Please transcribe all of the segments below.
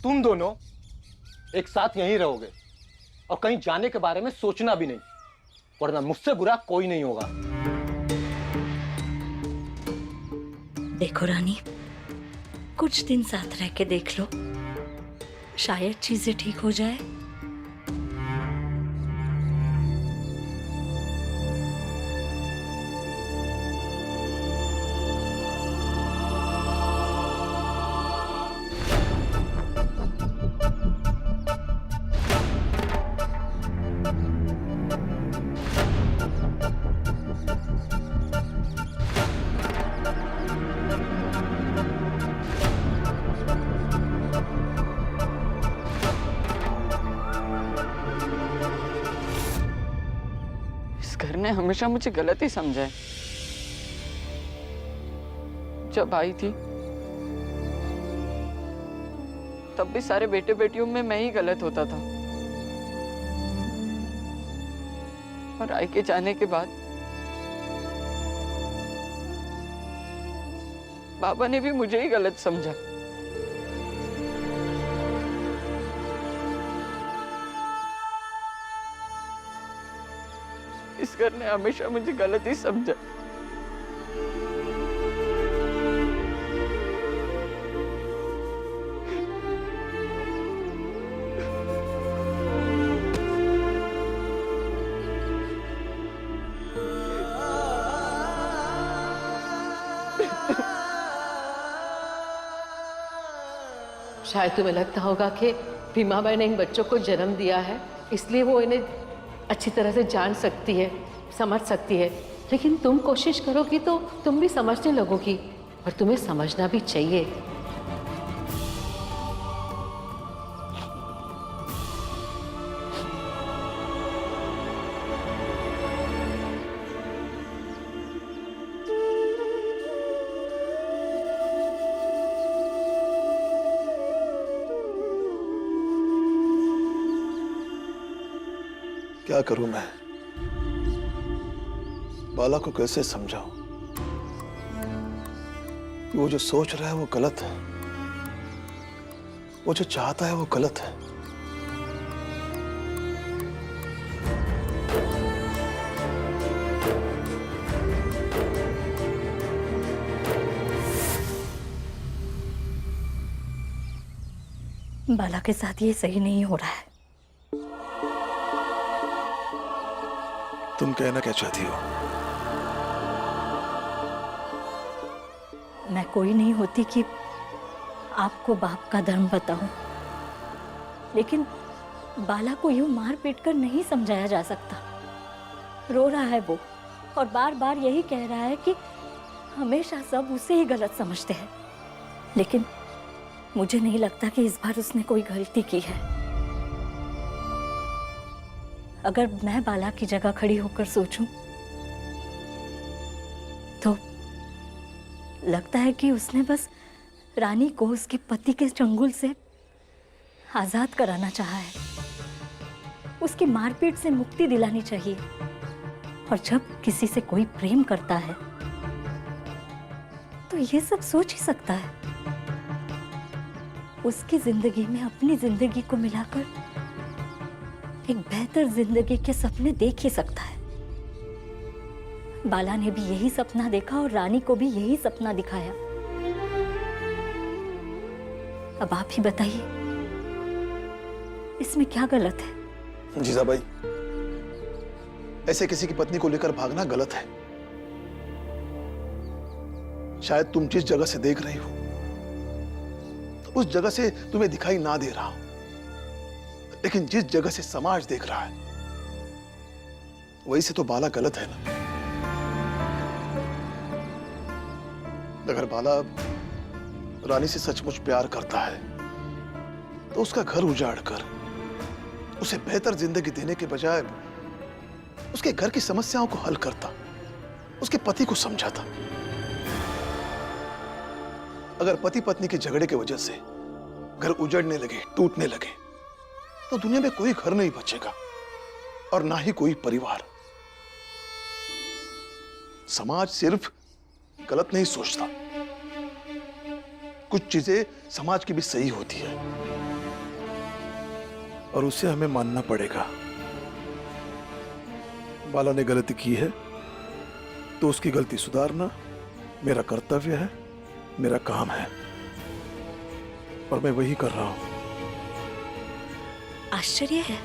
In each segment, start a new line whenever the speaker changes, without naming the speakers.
तुम दोनों एक साथ यहीं रहोगे और कहीं जाने के बारे में सोचना भी नहीं, वरना मुझसे बुरा कोई नहीं होगा।
देखो रानी, कुछ दिन साथ रह के देख लो, शायद चीजें ठीक हो जाए।
घर ने हमेशा मुझे गलत ही समझा है। जब आई थी तब भी सारे बेटे बेटियों में मैं ही गलत होता था, और आई के जाने के बाद बाबा ने भी मुझे ही गलत समझा। इस घर ने हमेशा मुझे गलत ही समझा।
शायद तुम्हें लगता होगा कि भीमा बाई ने इन बच्चों को जन्म दिया है, इसलिए वो इन्हें अच्छी तरह से जान सकती है, समझ सकती है। लेकिन तुम कोशिश करोगी तो तुम भी समझने लगोगी, और तुम्हें समझना भी चाहिए।
क्या करूं मैं? बाला को कैसे समझाऊं कि वो जो सोच रहा है वो गलत है, वो जो चाहता है वो गलत है।
बाला के साथ ये सही नहीं हो रहा है।
तुम कहना क्या चाहती हो?
मैं कोई नहीं होती कि आपको बाप का धर्म बताऊं, लेकिन बाला को यूं मार पीट कर नहीं समझाया जा सकता। रो रहा है वो, और बार बार यही कह रहा है कि हमेशा सब उसे ही गलत समझते हैं। लेकिन मुझे नहीं लगता कि इस बार उसने कोई गलती की है। अगर मैं बाला की जगह खड़ी होकर सोचूं तो लगता है कि उसने बस रानी को उसके पति के चंगुल से आजाद कराना चाहा है, उसकी मारपीट से मुक्ति दिलानी चाहिए। और जब किसी से कोई प्रेम करता है तो ये सब सोच ही सकता है। उसकी जिंदगी में अपनी जिंदगी को मिलाकर एक बेहतर जिंदगी के सपने देख ही सकता है। बाला ने भी यही सपना देखा और रानी को भी यही सपना दिखाया। अब आप ही बताइए, इसमें क्या गलत है?
जीजाबाई, ऐसे किसी की पत्नी को लेकर भागना गलत है। शायद तुम जिस जगह से देख रही हो उस जगह से तुम्हें दिखाई ना दे रहा हो, लेकिन जिस जगह से समाज देख रहा है वही से तो बाला गलत है ना। अगर बाला रानी से सचमुच प्यार करता है तो उसका घर उजाड़ कर उसे बेहतर जिंदगी देने के बजाय उसके घर की समस्याओं को हल करता, उसके पति को समझाता। अगर पति पत्नी के झगड़े की वजह से घर उजड़ने लगे, टूटने लगे, तो दुनिया में कोई घर नहीं बचेगा और ना ही कोई परिवार। समाज सिर्फ गलत नहीं सोचता, कुछ चीजें समाज की भी सही होती है। और उसे हमें मानना पड़ेगा। बाला ने गलती की है तो उसकी गलती सुधारना मेरा कर्तव्य है, मेरा काम है, और मैं वही कर रहा हूं।
आश्चर्य है,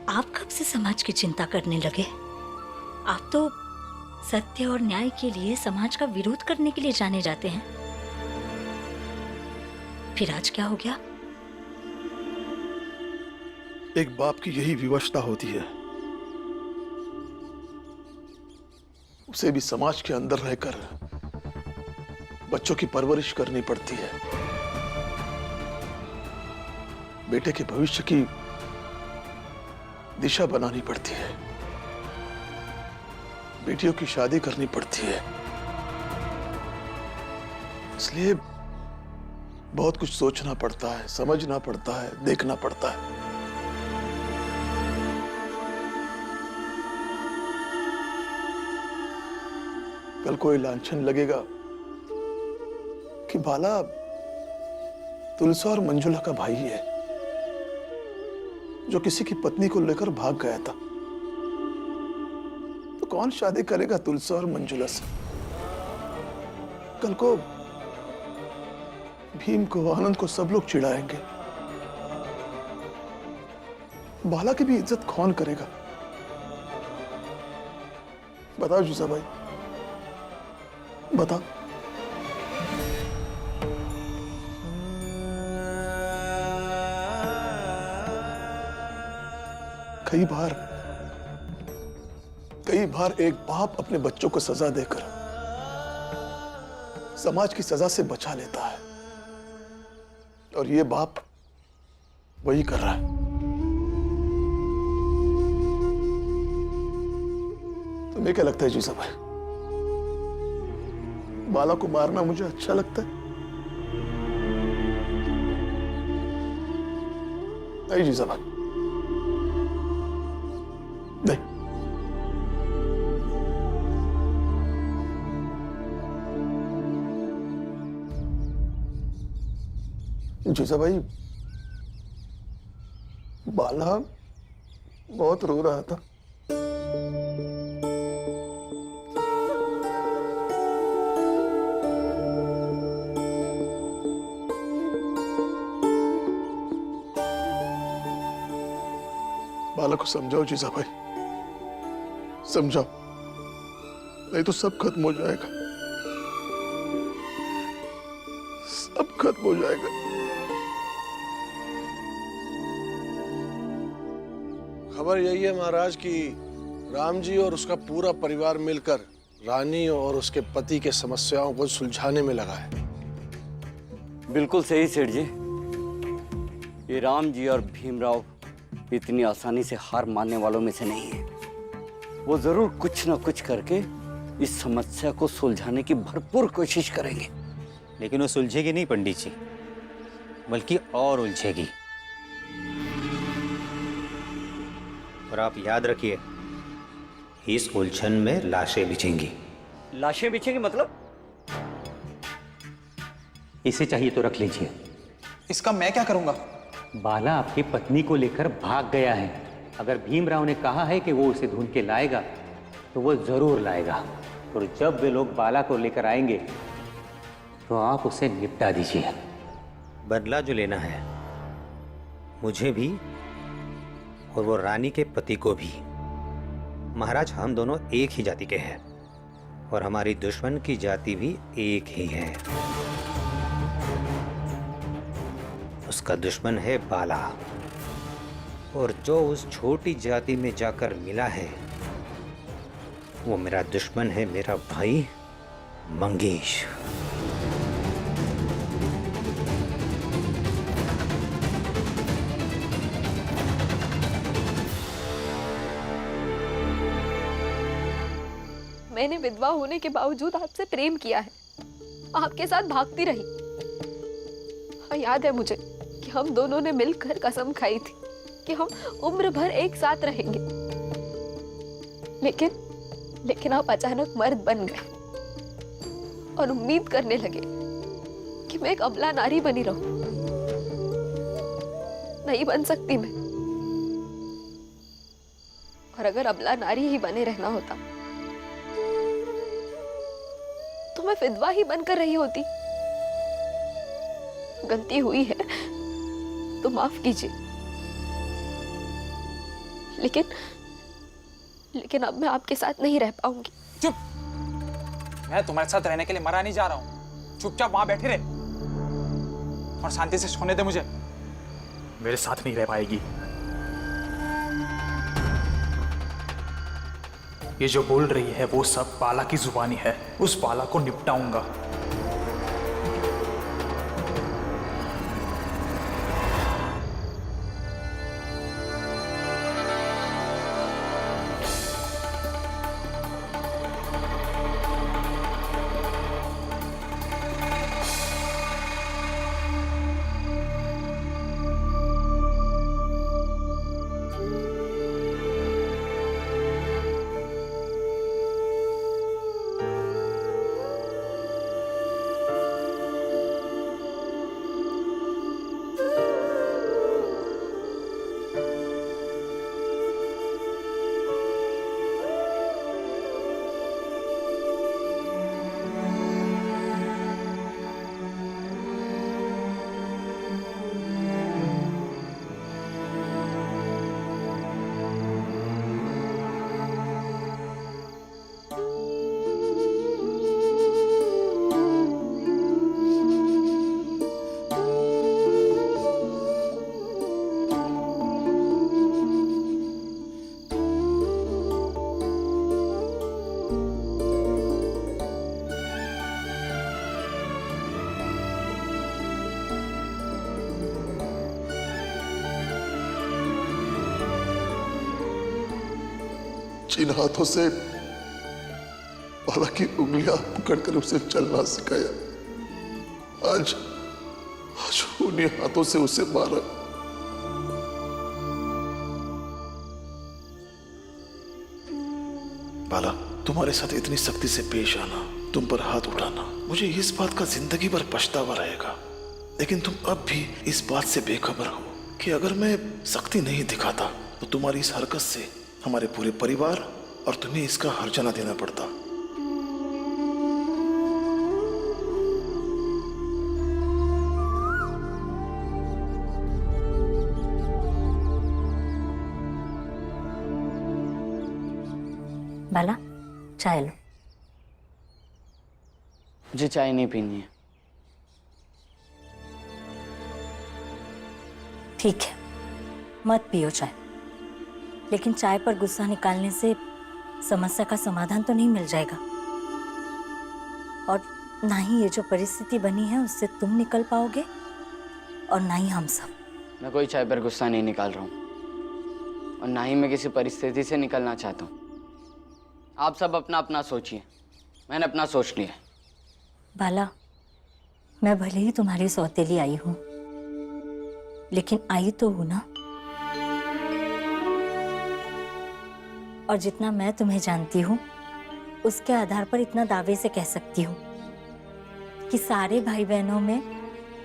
आप कब से समाज की चिंता करने लगे? आप तो सत्य और न्याय के लिए समाज का विरोध करने के लिए जाने जाते हैं। फिर आज क्या हो गया?
एक बाप की यही विवशता होती है, उसे भी समाज के अंदर रहकर बच्चों की परवरिश करनी पड़ती है, बेटे के भविष्य की दिशा बनानी पड़ती है, बेटियों की शादी करनी पड़ती है। इसलिए बहुत कुछ सोचना पड़ता है, समझना पड़ता है, देखना पड़ता है। कल कोई लांछन लगेगा कि बाला तुलसा और मंजुला का भाई है जो किसी की पत्नी को लेकर भाग गया था, तो कौन शादी करेगा तुलसा और मंजुला से? कल को भीम को, आनंद को सब लोग चिढ़ाएंगे, बाला की भी इज्जत कौन करेगा? बताओ जीजा भाई, बताओ। कई बार एक बाप अपने बच्चों को सजा देकर समाज की सजा से बचा लेता है, और ये बाप वही कर रहा है। तुम्हें क्या लगता है जीजा भाई, बाला को मारना मुझे अच्छा लगता है? नहीं जीजा भाई, नहीं। जीजा भाई, बाला बहुत रो रहा था। बाला को समझाओ जीजा भाई, समझाओ, नहीं तो सब खत्म हो जाएगा, सब खत्म हो जाएगा।
खबर यही है महाराज कि राम जी और उसका पूरा परिवार मिलकर रानी और उसके पति के समस्याओं को सुलझाने में लगा है।
बिल्कुल सही सेठ जी, ये राम जी और भीमराव इतनी आसानी से हार मानने वालों में से नहीं है। वो जरूर कुछ ना कुछ करके इस समस्या को सुलझाने की भरपूर कोशिश करेंगे।
लेकिन वो सुलझेगी नहीं पंडित जी, बल्कि और उलझेगी। और आप याद रखिए, इस उलझन में लाशें बिछेंगी।
लाशें बिछेंगी मतलब?
इसे चाहिए तो रख लीजिए।
इसका मैं क्या करूंगा?
बाला आपकी पत्नी को लेकर भाग गया है। अगर भीमराव ने कहा है कि वो उसे ढूंढ के लाएगा तो वो जरूर लाएगा, और जब वे लोग बाला को लेकर आएंगे तो आप उसे निपटा दीजिए। बदला जो लेना है मुझे भी और वो रानी के पति को भी। महाराज, हम दोनों एक ही जाति के हैं और हमारी दुश्मन की जाति भी एक ही है। उसका दुश्मन है बाला, और जो उस छोटी जाति में जाकर मिला है वो मेरा दुश्मन है, मेरा भाई मंगेश।
मैंने विधवा होने के बावजूद आपसे प्रेम किया है, आपके साथ भागती रही। हाँ, याद है मुझे कि हम दोनों ने मिलकर कसम खाई थी कि हम उम्र भर एक साथ रहेंगे। लेकिन आप अचानक मर्द बन गए और उम्मीद करने लगे कि मैं एक अबला नारी बनी रहूं। नहीं बन सकती मैं। और अगर अबला नारी ही बने रहना होता तो मैं विधवा ही बनकर रही होती। गलती हुई है तो माफ कीजिए, लेकिन अब मैं आपके साथ नहीं रह पाऊंगी।
चुप। मैं तुम्हारे साथ रहने के लिए मरा नहीं जा रहा हूँ। चुपचाप वहां बैठे रहे और शांति से सोने दे मुझे। मेरे साथ नहीं रह पाएगी। ये जो बोल रही है वो सब बाला की जुबानी है। उस बाला को निपटाऊंगा।
जिन हाथों से बाला की उंगलियां पकड़कर उसे चलना सिखाया, आज उन्हीं हाथों से उसे मारा। बाला, तुम्हारे साथ इतनी सख्ती से पेश आना, तुम पर हाथ उठाना, मुझे इस बात का जिंदगी भर पछतावा रहेगा। लेकिन तुम अब भी इस बात से बेखबर हो कि अगर मैं सख्ती नहीं दिखाता तो तुम्हारी इस हरकत से हमारे पूरे परिवार और तुम्हें इसका हर्जाना देना पड़ता।
बाला, चाय लो।
मुझे चाय नहीं पीनी है।
ठीक है, मत पियो चाय। लेकिन चाय पर गुस्सा निकालने से समस्या का समाधान तो नहीं मिल जाएगा, और ना ही ये जो परिस्थिति बनी है उससे तुम निकल पाओगे और ना ही हम सब।
मैं कोई चाय पर गुस्सा नहीं निकाल रहा हूँ और ना ही मैं किसी परिस्थिति से निकलना चाहता हूँ। आप सब अपना अपना सोचिए, मैंने अपना सोच लिया।
बाला, मैं भले ही तुम्हारी सौतेली आई हूँ, लेकिन आई तो हूँ ना। और जितना मैं तुम्हें जानती हूँ उसके आधार पर इतना दावे से कह सकती हूँ कि सारे भाई बहनों में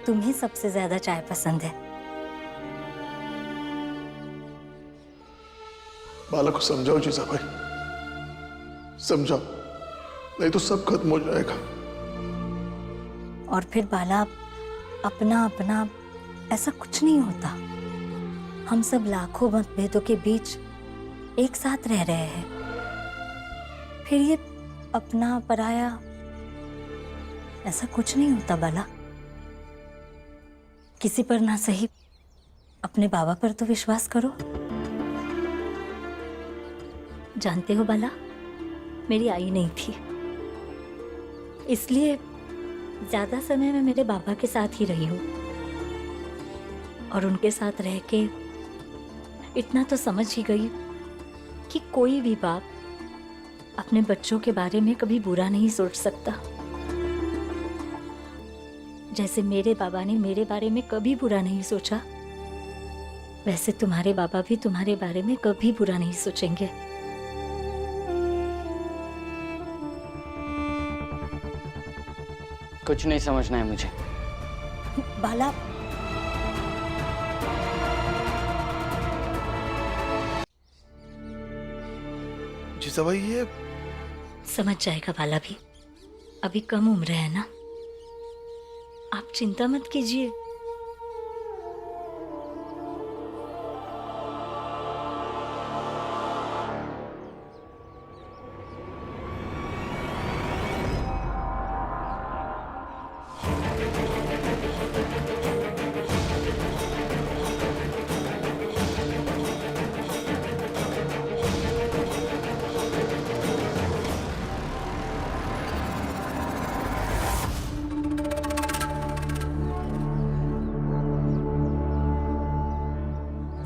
तुम्हें सबसे ज्यादा चाय पसंद है।
बाला को समझाओ जीजा भाई, समझाओ, नहीं तो सब खत्म हो जाएगा।
और फिर बाला, अपना अपना ऐसा कुछ नहीं होता। हम सब लाखों मतभेदों के बीच एक साथ रह रहे हैं। फिर ये अपना पराया ऐसा कुछ नहीं होता बाला। किसी पर ना सही अपने बाबा पर तो विश्वास करो। जानते हो बाला, मेरी आई नहीं थी, इसलिए ज्यादा समय मैं मेरे बाबा के साथ ही रही हूँ। और उनके साथ रह के इतना तो समझ ही गई कि कोई भी बाप अपने बच्चों के बारे में कभी बुरा नहीं सोच सकता। जैसे मेरे बाबा ने मेरे बारे में कभी बुरा नहीं सोचा, वैसे तुम्हारे बाबा भी तुम्हारे बारे में कभी बुरा नहीं सोचेंगे।
कुछ नहीं समझना है मुझे।
बाला,
जीजाबाई ये
समझ जाएगा बाला भी, अभी कम उम्र है ना, आप चिंता मत कीजिए।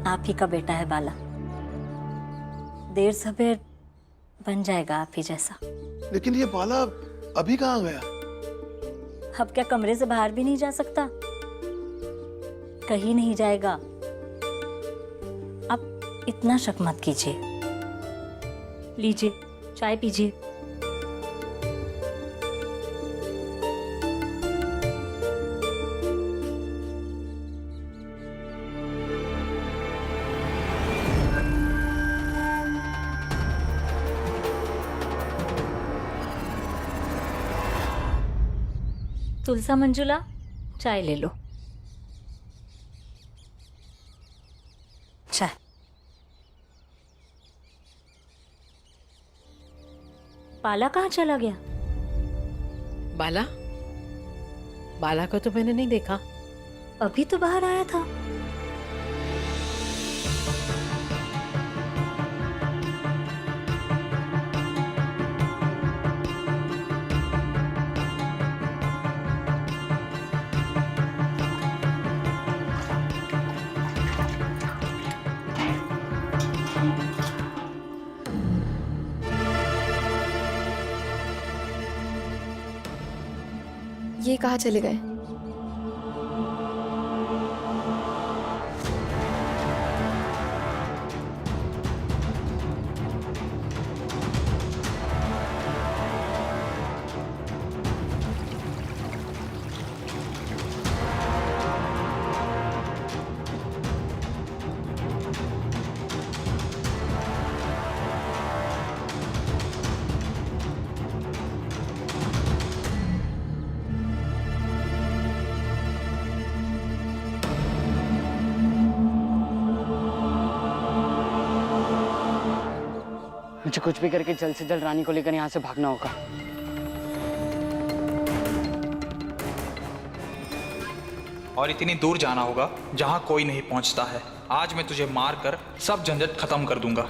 आप ही का बेटा है बाला, देर सवेर बन जाएगा आप ही जैसा।
लेकिन ये बाला अभी कहाँ गया?
अब क्या कमरे से बाहर भी नहीं जा सकता? कहीं नहीं जाएगा। आप इतना शक मत कीजिए, लीजिए चाय पीजिए। तुलसा मंजुला, चाय ले लो। चाय। बाला कहाँ चला गया?
बाला? बाला को तो मैंने नहीं देखा।
अभी तो बाहर आया था।
ये कहाँ चले गए?
मुझे कुछ भी करके जल्द से जल्द रानी को लेकर यहाँ से भागना होगा।
और इतनी दूर जाना होगा जहाँ कोई नहीं पहुँचता है। आज मैं तुझे मार कर सब झंझट खत्म कर दूंगा।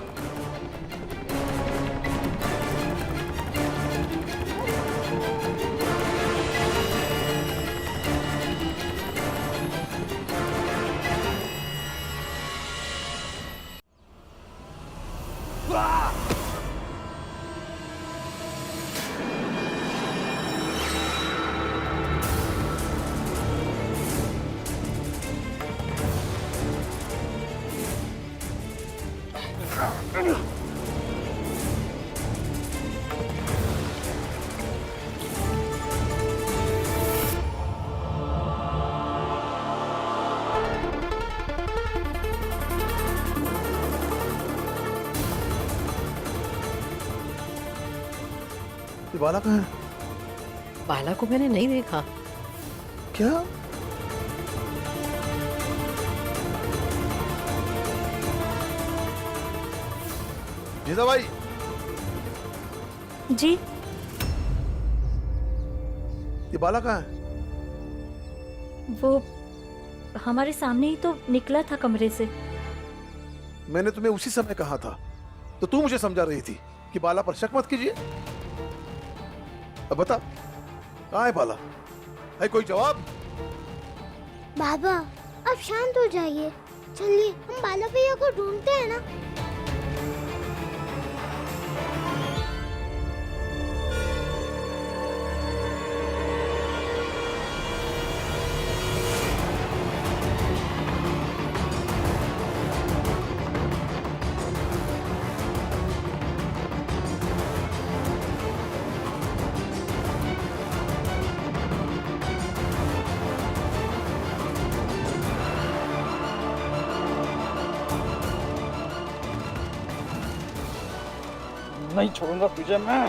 ये बाला कहाँ है?
बाला को मैंने नहीं देखा।
क्या? जीजाबाई,
जी
ये बाला कहाँ है?
वो हमारे सामने ही तो निकला था कमरे से।
मैंने तुम्हें उसी समय कहा था, तो तू मुझे समझा रही थी कि बाला पर शक मत कीजिए। अब बता, कहाँ है बाला? है कोई जवाब?
बाबा अब शांत हो जाइए, चलिए हम बाला भैया को ढूंढते हैं ना।
नहीं छोड़ूंगा तुझे मैं।